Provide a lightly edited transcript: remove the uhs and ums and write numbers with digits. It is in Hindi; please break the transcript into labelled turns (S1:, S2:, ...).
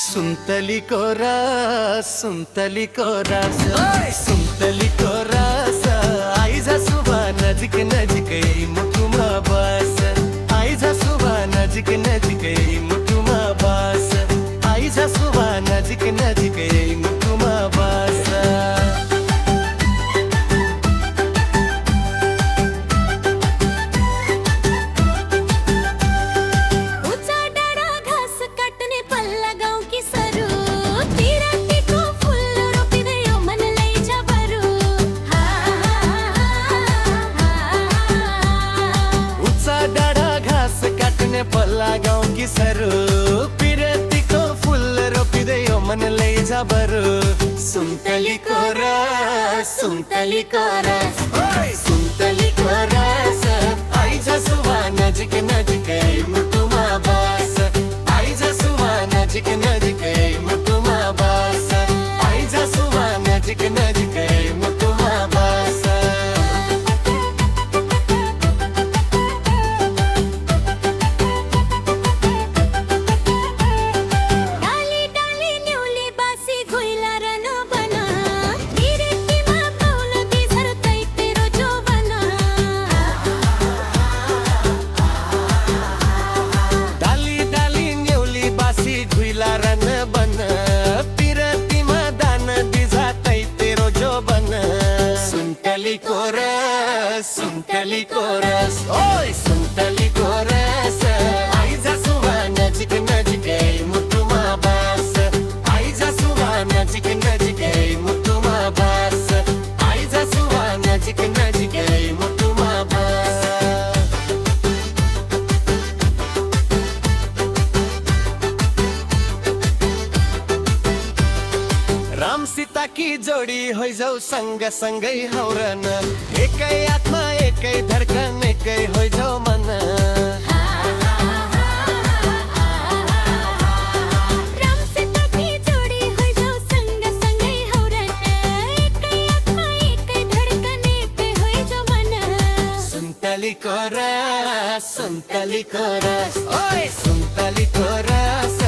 S1: सुन्तलीको रस सुन्तलीको रस सुन्तलीको रस आइज सुबह नजिक नजिकै मुटुमा बस आइज सुबह नजिक नजिकै मुटुमा बस आइज सुबह नजिक नजिकै मुटुमा बस पल्ला गाउँ की सरू पिरतीको फुल रोपिँदै मन लैजा बरु सुन्तलीको रस सुन्तलीको रस सुन्तलीको रस आइज सुबह नजिक नजिकै मुटुमा बस आइज सुबह नजिक नजिकै मुटुमा बस आइज सुबह नजिक नजिकै मुटुमा बस सुन्तलीको रस सुन्तलीको रस ओइ सुन्तलीको रस आइज सुबह नजिक नजिकै मुटुमा बस आइज सुबह नजिक नजिकै मुटुमा बस आइज सुबह नजिक नजिकै मुटुमा बस राम सीता की जोडी होइजाउ सँग सँगै हौरन एकै आत्मा एकै धड्कन एकै होइजाउ मन
S2: राम सीता की जोडी होइजाउ सँग सँगै हौरन एकै आत्मा एकै धड्कन एकै होइजाउ मन
S1: सुन्तलीको रस सुन्तलीको रस ओइ सुन्तलीको रस